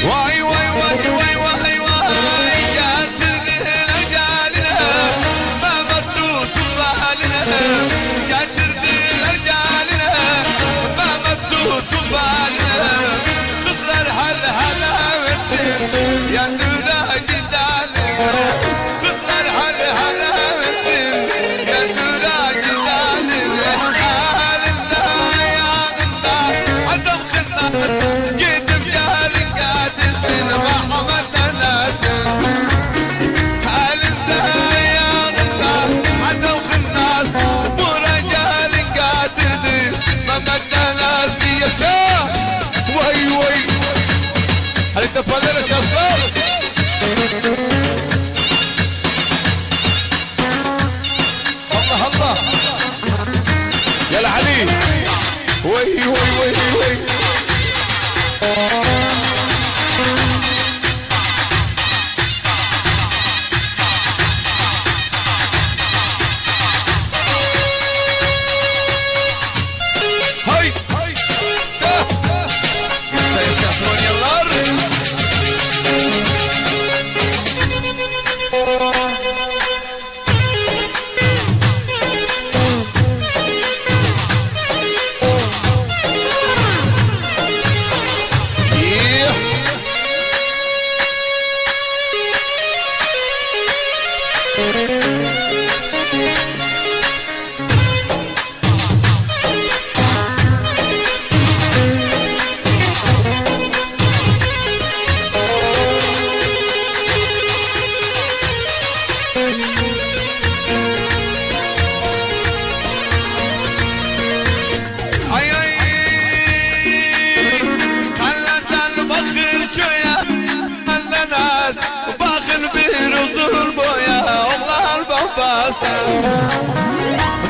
واي واي واي واي واي واي جاتر رجالنا ما مدوا تفالنا جاتر رجالنا ما مدوا تفالنا خسر هل هلا وسير يا دولا جدالنا خسر هل هلا وسير يا دولا جدالنا حالنا يا الله عدم خلنا وي وي هل انت فاضل يا اصغر الله الله يا العلي وي وي وي وي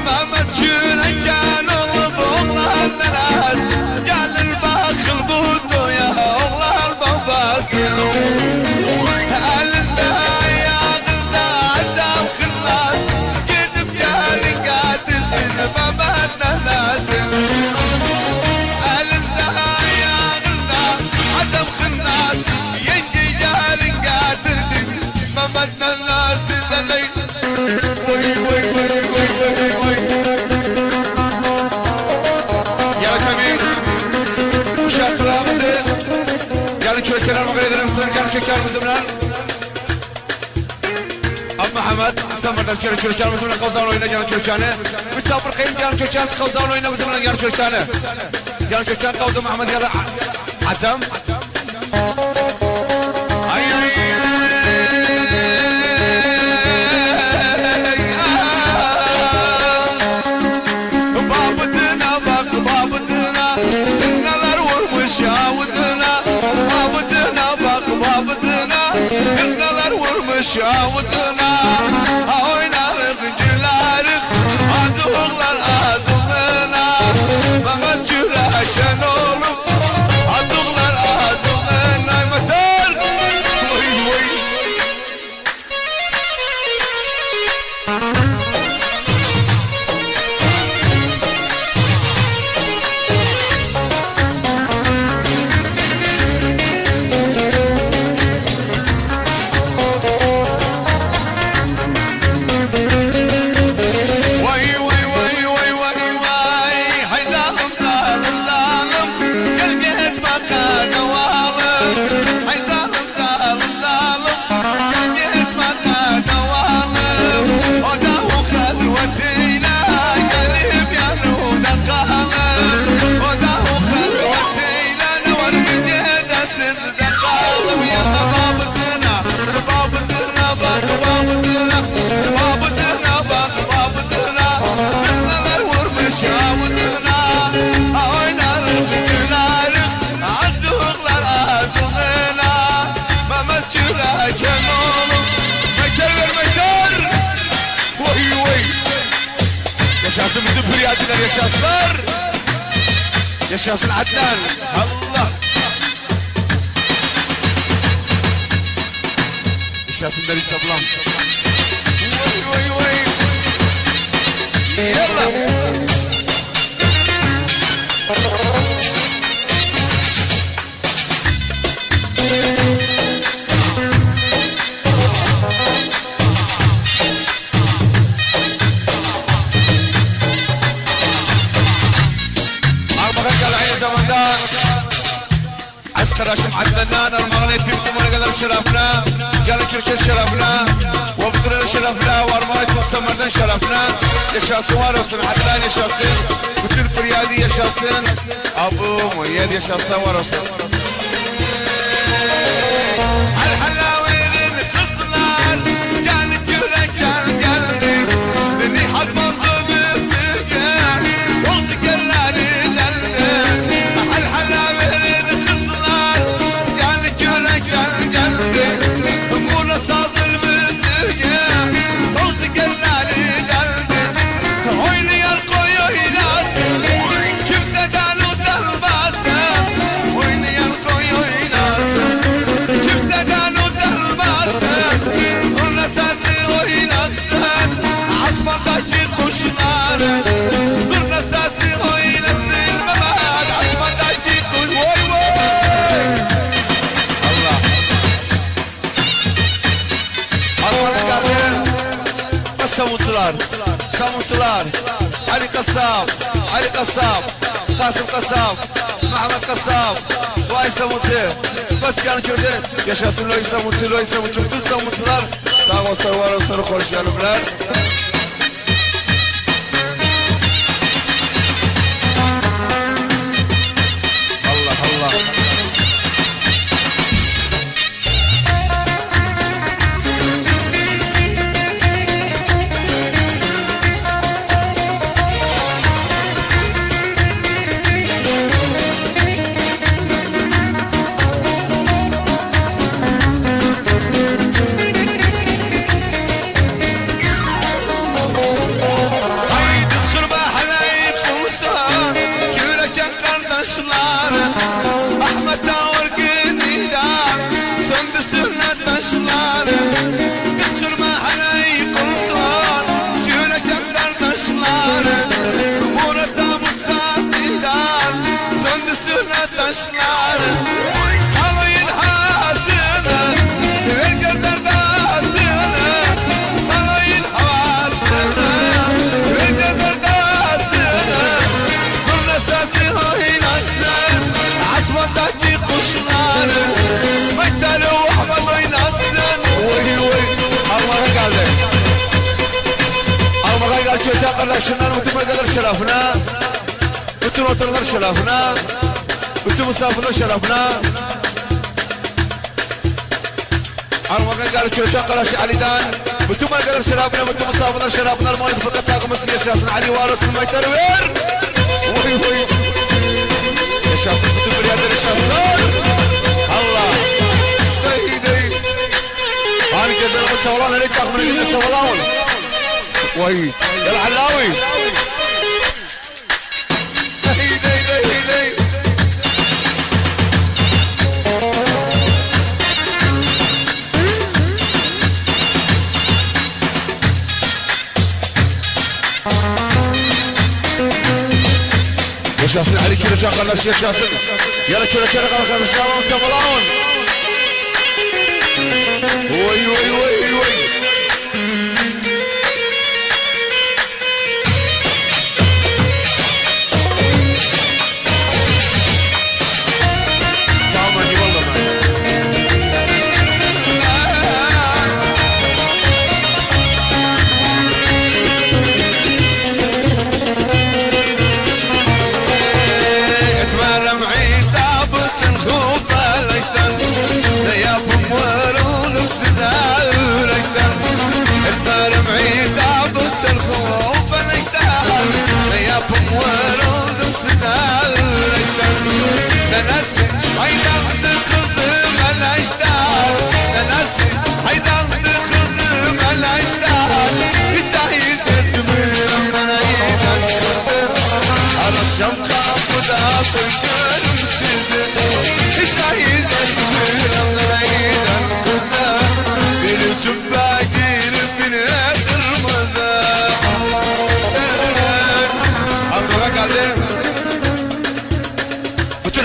ما متشون كان والله الناس قال الباخل بودو يا والله البوباس قال لنا يا غلا عدام خلاص قد بجال قاتل ما بدنا ناس قال لنا يا غلا عدام خلاص ينجي جال قاتل ما بدنا ناس وي وي وي وي وي وي يا كبير وشاك رامزين قالوا شو الكلام غير المسلم قالوا شو الكلام زمنان أبو محمد تمرنا شو الكلام زمنان خوزان وينا قالوا شو الكلام بتسافر قيم قالوا شو الكلام خوزان وينا زمنان قالوا شو الكلام قالوا شو الكلام قوض محمد قال عتم شاودنا هوينا رجل عارخ عدوغلر عدوغنا ما مجرى شنولو عدوغلر عدوغنا مدار وي وي شاسم دبر يا دينا يا شاسر يا شاسم عدنان الله يا شاسم دري سبلام وي وي وي يلا arkadaşım Adnan Armağan ettim tüm kadar şerefine. Gelin Türkiye şerefine. Ve Bıdır'ın şerefine. Varmayet Mustamer'den şerefine. Yaşasın var olsun. Adnan yaşasın. Bütün Firyadi yaşasın. Abu Muhyed yaşasın var olsun. Al-Halaverin kızlar. Gel yürek gel geldi. Beni hatman ömürsüge. Soldu gelleri deldi. Al-Halaverin kızlar. Gel yürek gel geldi. Buna sazır müzüge. Soldu gelleri deldi. Oynayan koy oynasın. Kimseden utanmasın. Oynayan koy oynasın. Kimseden utanmasın. Zurna sesi oynasın. Asmandaki kuşlar. Zurna sesi oynasın. Mehmet asmandaki kuş. Vay vay. Allah. Asmanın kalbi. Savuntular. Savuntular. Ali Kassab. Ali Kassab. Kasım Kassab. Mehmet Kassab. Vay savuntu. Bas yanı köşe. Yaşasın loy savuntu, loy savuntu. Bütün savuntular. Sağ olsun, var olsun, hoş geldinler. Allah Allah. Ahmet Davur gününden söndürsünler taşları. Kıskırma aleyh kulsan çüreken kardeşleri. Murat Davut sazinden söndürsünler taşları. Salayın hasını ver gönder dasını. Salayın havasını ver gönder dasını. Zurna sesi oynasın. Asmandaki kuşlar. Mektali Ahmet oynasın. Oy oy. Allah'a geldi. Allah'a geldi. Çöte arkadaşlar bütün medeler şerefine. Bütün oturlar şerefine. Bütün misafirler şerefine. Allah'a geldi. Çöte arkadaşlar Ali'den. Bütün medeler şerefine. Bütün misafirler şerefine. Armağan fakat takımı yaşasın. Ali var olsun. Mektali ver. Oy oy. Yaşasın bütün bir yerde yaşasın. Allah. Dey dey. Hani gözlerimi çavalan hele takımını yüzüne çavalan ol. Vay. Gel Hallavi. Dey dey dey dey. Yaşasın Ali Çürek arkadaş yaşasın. Yarı Çürek arkadaşlar ama çabalan. Oy oy oy oy. Tamam eyvallah.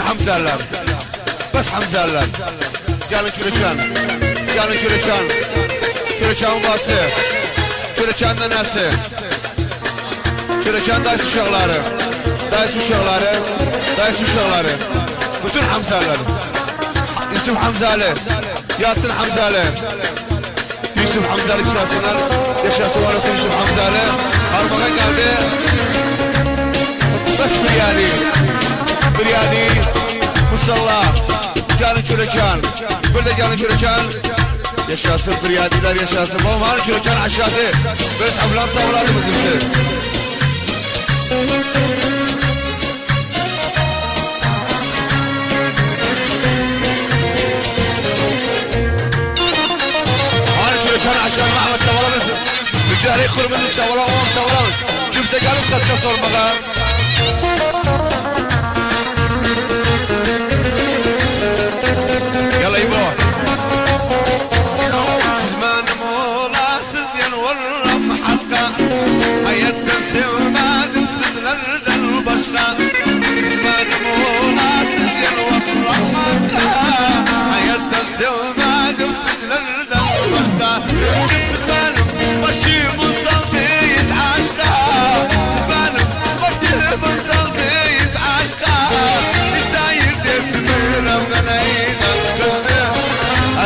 Hamzalar. Bas Hamzalar. Gelin Küreçan. Gelin Küreçan. Küreçan bası. Küreçan'da nesi? Küreçan dayısı uşaqları. Dayısı uşaqları. Dayısı uşaqları. Bütün Hamzalar. يوسف حمزالة ياسر حمزالة يوسف حمزالة شاسنا يا شاسنا يوسف حمزالة هالمغن قاعدة بس برياني مصلى كان شركان برده كان شركان يا شاسر بريادي دار يا شاسر ما هو شركان عشاته بس حفلات طاولات مزمته كان عشان محمد شورانس بالجهري يخر منه شورانس شفت قالوا كسر مغا يلا يبو زمان مولا سزين والرم حقا حياة تنسي ما دمسد لرد البشقا زمان مولا سزين والرم حقا حياة تنسي ما دمسد لرد البشقا زمان ماشي مصلي يتعاشقا زمان ماشي مصلي يتعاشقا يساير دف من غنينا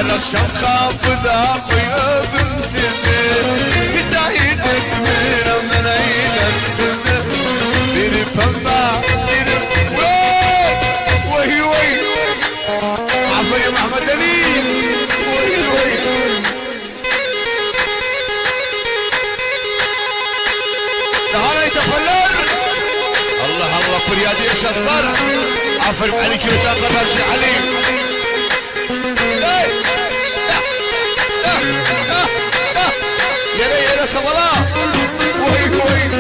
انا شمخة بدا خويا بمسيتي يساير دف من غنينا ديري فما ديري وي عفوا يا محمد علي وي تعال يتفلر الله فريادي ايش اصدر عفوا علي شو اصدر راشي علي يا لي يا سوالله وي